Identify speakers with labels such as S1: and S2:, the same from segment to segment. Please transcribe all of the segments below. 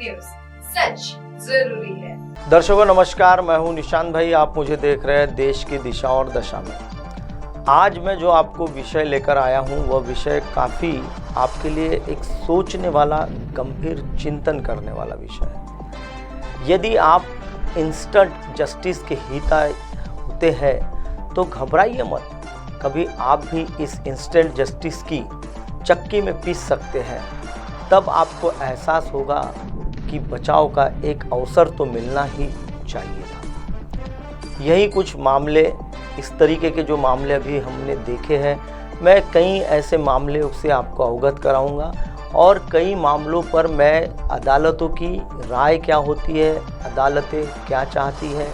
S1: News, सच जरूरी है।
S2: दर्शकों नमस्कार, मैं हूं निशांत भाई। आप मुझे देख रहे हैं देश की दिशा और दशा में। आज मैं जो आपको विषय लेकर आया हूं वह विषय काफ़ी आपके लिए एक सोचने वाला, गंभीर चिंतन करने वाला विषय है। यदि आप इंस्टेंट जस्टिस के हिता होते हैं तो घबराइए मत। कभी आप भी इस इंस्टेंट जस्टिस की चक्की में पीस सकते हैं। तब आपको एहसास होगा कि बचाव का एक अवसर तो मिलना ही चाहिए था। यही कुछ मामले, इस तरीके के जो मामले अभी हमने देखे हैं, मैं कई ऐसे मामले से आपको अवगत कराऊंगा और कई मामलों पर मैं अदालतों की राय क्या होती है, अदालतें क्या चाहती है,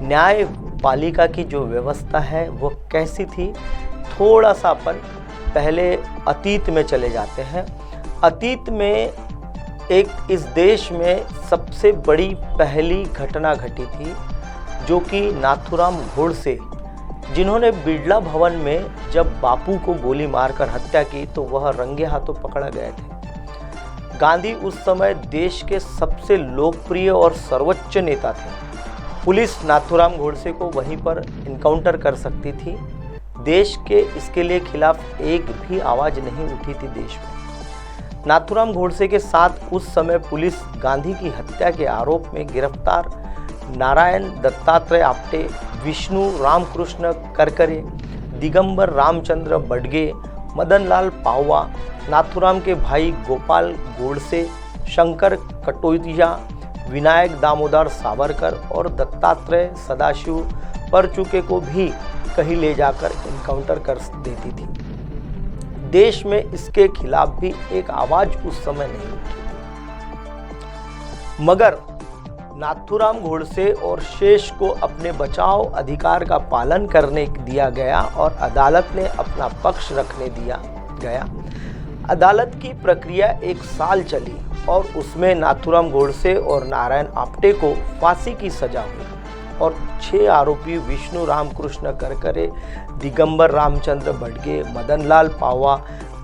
S2: न्यायपालिका की जो व्यवस्था है वो कैसी थी। थोड़ा सा अपन पहले अतीत में चले जाते हैं। अतीत में एक इस देश में सबसे बड़ी पहली घटना घटी थी जो कि नाथूराम गोडसे, जिन्होंने बिड़ला भवन में जब बापू को गोली मारकर हत्या की तो वह रंगे हाथों पकड़ा गए थे। गांधी उस समय देश के सबसे लोकप्रिय और सर्वोच्च नेता थे। पुलिस नाथूराम गोडसे को वहीं पर इनकाउंटर कर सकती थी। देश के इसके लिए खिलाफ एक भी आवाज़ नहीं उठी थी देश में। नाथूराम गोडसे के साथ उस समय पुलिस गांधी की हत्या के आरोप में गिरफ्तार नारायण दत्तात्रेय आप्टे, विष्णु रामकृष्ण करकरे, दिगंबर रामचंद्र बडगे, मदनलाल पाववा, नाथूराम के भाई गोपाल गोडसे, शंकर कटोचिया, विनायक दामोदर सावरकर और दत्तात्रेय सदाशिव परचुके को भी कहीं ले जाकर इनकाउंटर कर देती थी। देश में इसके खिलाफ भी एक आवाज उस समय नहीं उठी थी। मगर नाथूराम गोडसे और शेष को अपने बचाव अधिकार का पालन करने दिया गया और अदालत ने अपना पक्ष रखने दिया गया। अदालत की प्रक्रिया 1 साल चली और उसमें नाथूराम गोडसे और नारायण आप्टे को फांसी की सजा हुई और 6 आरोपी विष्णु रामकृष्ण करकरे, दिगंबर रामचंद्र बडगे, मदनलाल पाववा,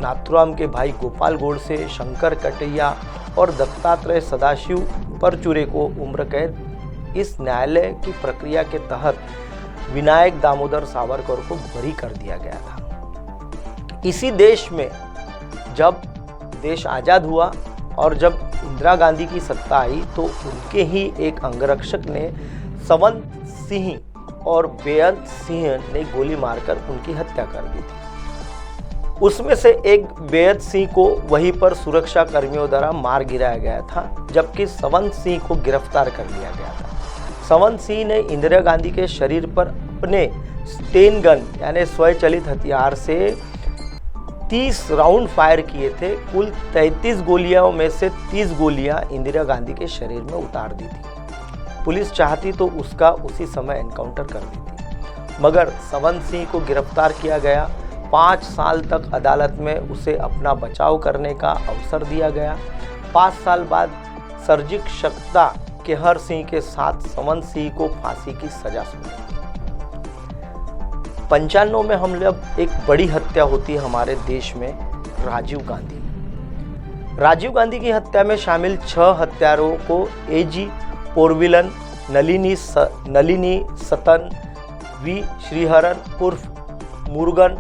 S2: नाथूराम के भाई गोपाल गोडसे, शंकर कटैया और दत्तात्रेय सदाशिव परचुरे को उम्र कैद इस न्यायालय की प्रक्रिया के तहत विनायक दामोदर सावरकर को बरी कर दिया गया था। इसी देश में जब देश आज़ाद हुआ और जब इंदिरा गांधी की सत्ता आई तो उनके ही एक अंगरक्षक ने संवत सिंह और बेअंत सिंह ने गोली मारकर उनकी हत्या कर दी थी। उसमें से एक बेअंत सिंह को वहीं पर सुरक्षा कर्मियों द्वारा मार गिराया गया था, जबकि संवत सिंह को गिरफ्तार कर लिया गया था। संवत सिंह ने इंदिरा गांधी के शरीर पर अपने स्टेन गन यानी स्वचालित हथियार से 30 राउंड फायर किए थे। कुल 33 गोलियों में से 30 गोलियां इंदिरा गांधी के शरीर में उतार दी थी। पुलिस चाहती तो उसका उसी समय एनकाउंटर कर देती, मगर संवत सिंह को गिरफ्तार किया गया। 5 साल तक अदालत में उसे अपना बचाव करने का अवसर दिया गया। 5 साल बाद सर्जिक शक्ता केहर सिंह के साथ संवत सिंह को फांसी की सजा सुनाई। 95 में हम लोग एक बड़ी हत्या होती है हमारे देश में, राजीव गांधी की हत्या में शामिल 6 हत्यारों को एजी पोरविलन, नलिनी सतन, वी श्रीहरन उर्फ मुरुगन,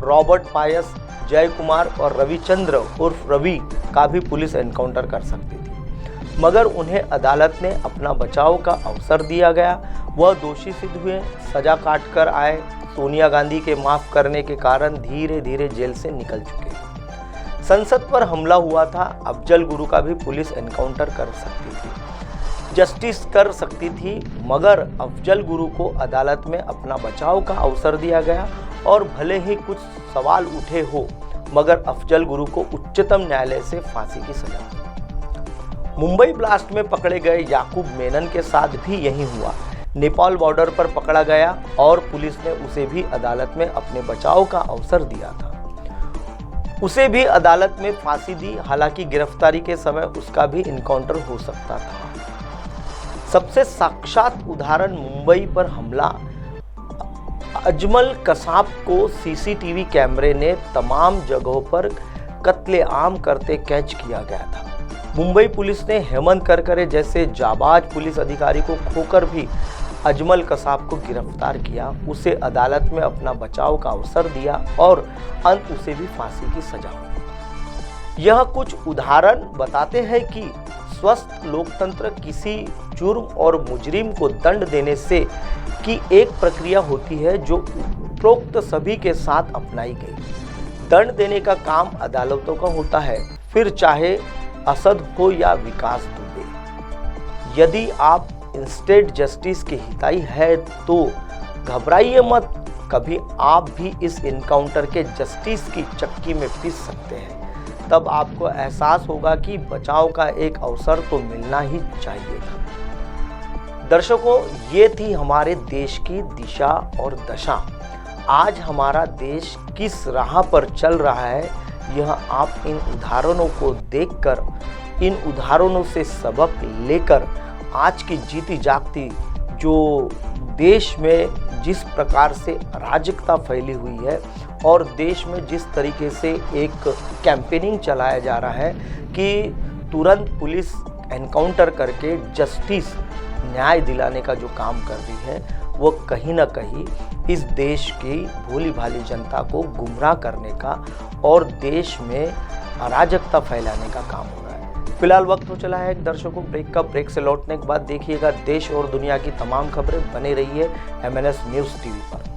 S2: रॉबर्ट पायस, जय कुमार और रविचंद्र उर्फ रवि का भी पुलिस एनकाउंटर कर सकती थी, मगर उन्हें अदालत ने अपना बचाव का अवसर दिया गया। वह दोषी सिद्ध हुए, सजा काट कर आए। सोनिया गांधी के माफ करने के कारण धीरे धीरे जेल से निकल चुके। संसद पर हमला हुआ था, अफजल गुरु का भी पुलिस एनकाउंटर कर सकती थी, जस्टिस कर सकती थी, मगर अफजल गुरु को अदालत में अपना बचाव का अवसर दिया गया और भले ही कुछ सवाल उठे हो, मगर अफजल गुरु को उच्चतम न्यायालय से फांसी की सजा। मुंबई ब्लास्ट में पकड़े गए याकूब मेनन के साथ भी यही हुआ। नेपाल बॉर्डर पर पकड़ा गया और पुलिस ने उसे भी अदालत में अपने बचाव का अवसर दिया था। उसे भी अदालत में फांसी दी, हालांकि गिरफ्तारी के समय उसका भी इनकाउंटर हो सकता था। सबसे साक्षात उदाहरण मुंबई पर हमला, अजमल कसाब को सीसीटीवी कैमरे ने तमाम जगहों पर कत्लेआम करते कैच किया गया था। मुंबई पुलिस ने हेमंत करकरे जैसे जाबाज पुलिस अधिकारी को खोकर भी अजमल कसाब को गिरफ्तार किया, उसे अदालत में अपना बचाव का अवसर दिया और अंत उसे भी फांसी की सजा हुई। यह कुछ उदाहरण बताते हैं कि स्वस्थ लोकतंत्र किसी जुर्म और मुजरिम को दंड देने से की एक प्रक्रिया होती है जो उपरोक्त सभी के साथ अपनाई गई। दंड देने का काम अदालतों का होता है, फिर चाहे असद हो या विकास दुबे। यदि आप इंस्टेंट जस्टिस के हिताई है तो घबराइए मत, कभी आप भी इस इनकाउंटर के जस्टिस की चक्की में पिस सकते हैं। तब आपको एहसास होगा कि बचाव का एक अवसर तो मिलना ही चाहिए था। दर्शकों, ये थी हमारे देश की दिशा और दशा। आज हमारा देश किस राह पर चल रहा है, यह आप इन उदाहरणों को देखकर, इन उदाहरणों से सबक लेकर आज की जीती जागती जो देश में जिस प्रकार से अराजकता फैली हुई है और देश में जिस तरीके से एक कैंपेनिंग चलाया जा रहा है कि तुरंत पुलिस एनकाउंटर करके जस्टिस न्याय दिलाने का जो काम कर रही है, वो कहीं ना कहीं इस देश की भोली भाली जनता को गुमराह करने का और देश में अराजकता फैलाने का काम हो रहा है। फिलहाल वक्त हो चला है एक दर्शकों ब्रेक का। ब्रेक से लौटने के बाद देखिएगा देश और दुनिया की तमाम खबरें। बने रहिए MNS न्यूज़ टीवी पर।